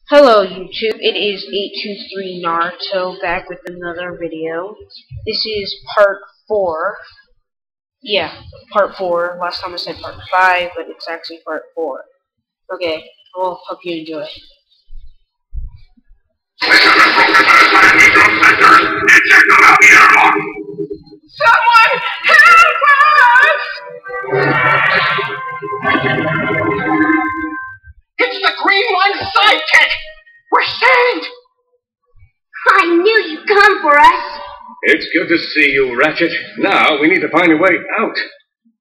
Hello YouTube, it is 823 Naruto back with another video. This is part 4. Yeah, part 4. Last time I said part 5, but it's actually part 4. Okay, well, hope you enjoy. Someone help us! It's the Green One's sidekick! We're saved! I knew you'd come for us. It's good to see you, Ratchet. Now we need to find a way out.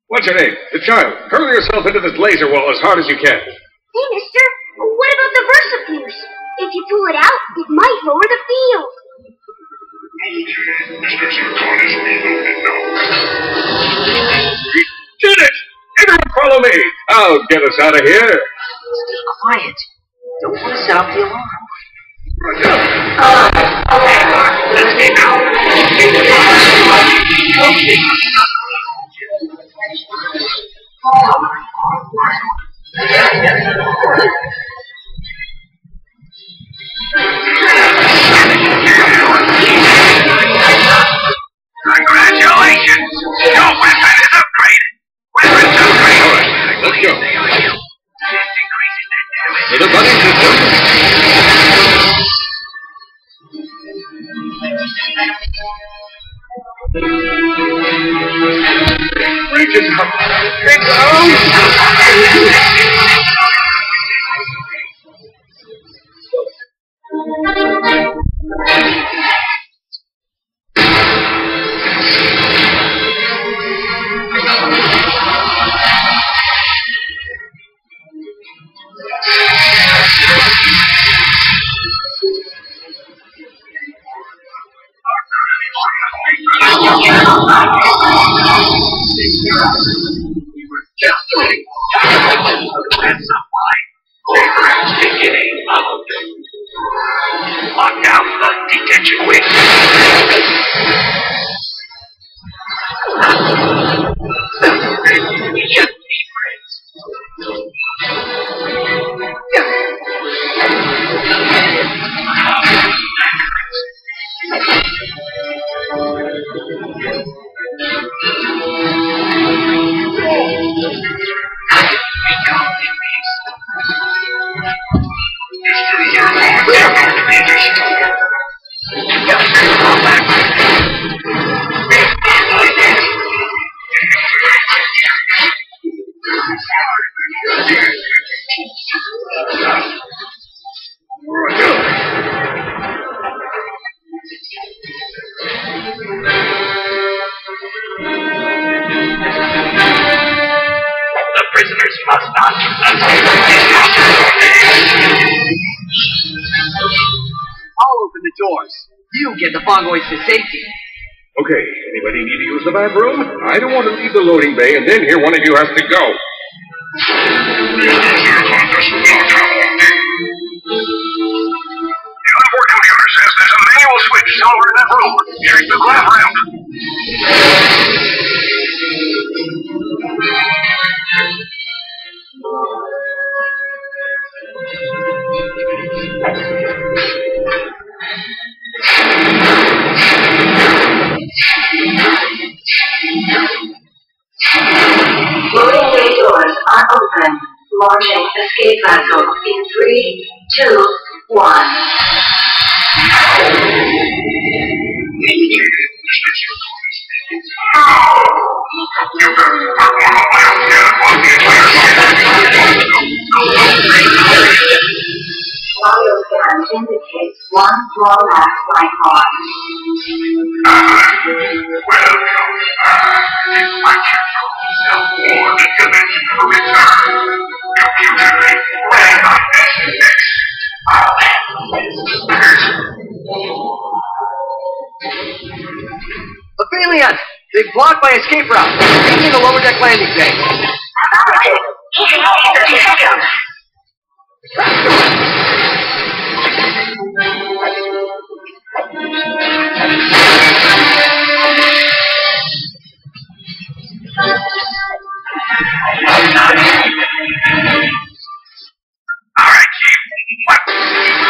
What's your name? The child. Hurl yourself into this laser wall as hard as you can. Hey, mister, what about the Versafuse? If you pull it out, it might lower the field. Mr. Zircon is reloaded now. We did it! Everyone follow me! I'll get us out of here. Stay quiet. Don't want to set off the alarm. Let's get out. Congratulations! Your weapon is upgraded! Weapon's upgraded! Alright, let's go. This increases their damage. To the buddy system. Reach it up. It's out! That's a fine. Perhaps beginning of lock down the detention wing. Should be friends. Mr. Zircon cannot be destroyed. The prisoners must not. I'll open the doors. You get the Bongoids to safety. Okay, anybody need to use the bathroom? I don't want to leave the loading bay and then hear one of you has to go. Mr. Zircon does not have one. Uniform computer says there's a manual switch somewhere in that room. Here's the grab ramp. Loading bay doors are open. Launching escape vessel in 3, 2, 1. Mr. Zircon is Audio scan indicates one small mass line mark. welcome. Ratchet now warned the dimensional return. Computer, plan on this next. I'll handle this first. Aphelion! They've blocked my escape route. Taking the lower deck landing bay. Alright, keeping up 30 seconds. Alright, Chief. What?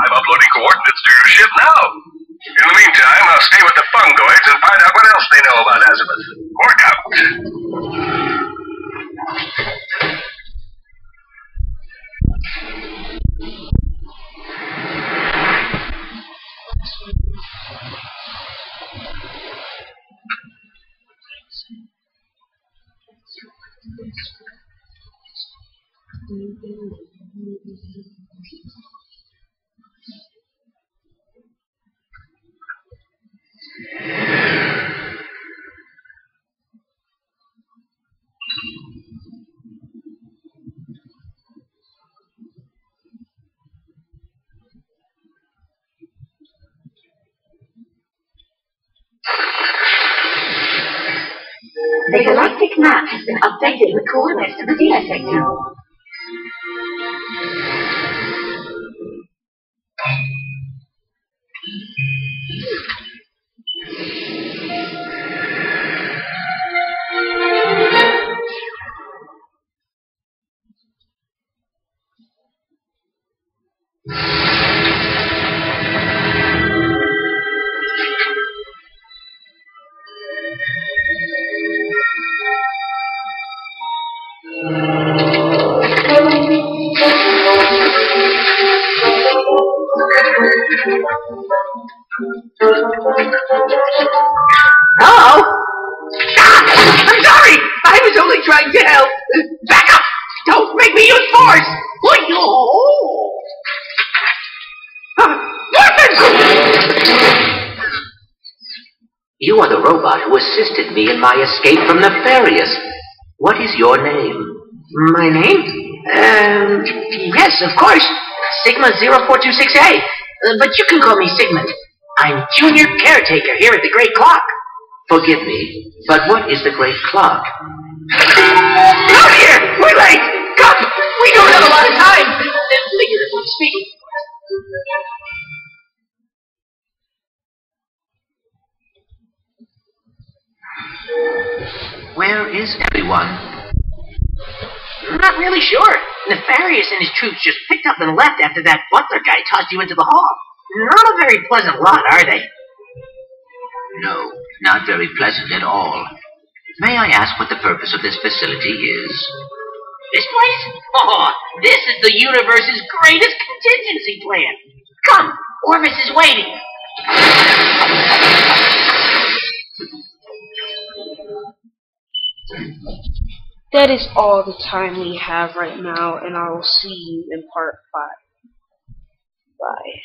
I'm uploading coordinates to your ship now. In the meantime, I'll stay with the fungoids and find out what else they know about Azimuth. Work out. The galactic map has been updated with coordinates to the data sector. Hello? I'm sorry! I was only trying to help! Back up! Don't make me use force! You are the robot who assisted me in my escape from Nefarious. What is your name? My name? Yes, of course. Sigma 0426A. But you can call me Sigmund. I'm junior caretaker here at the Great Clock. Forgive me, but what is the Great Clock? Out here! We're late! Come! We don't have a lot of time! Figuratively speaking. Where is everyone? I'm not really sure. Nefarious and his troops just picked up and left after that butler guy tossed you into the hall. Not a very pleasant lot, are they? No, not very pleasant at all. May I ask what the purpose of this facility is? This place? Oh, this is the universe's greatest contingency plan. Come, Orvis is waiting. That is all the time we have right now, and I will see you in part 5. Bye.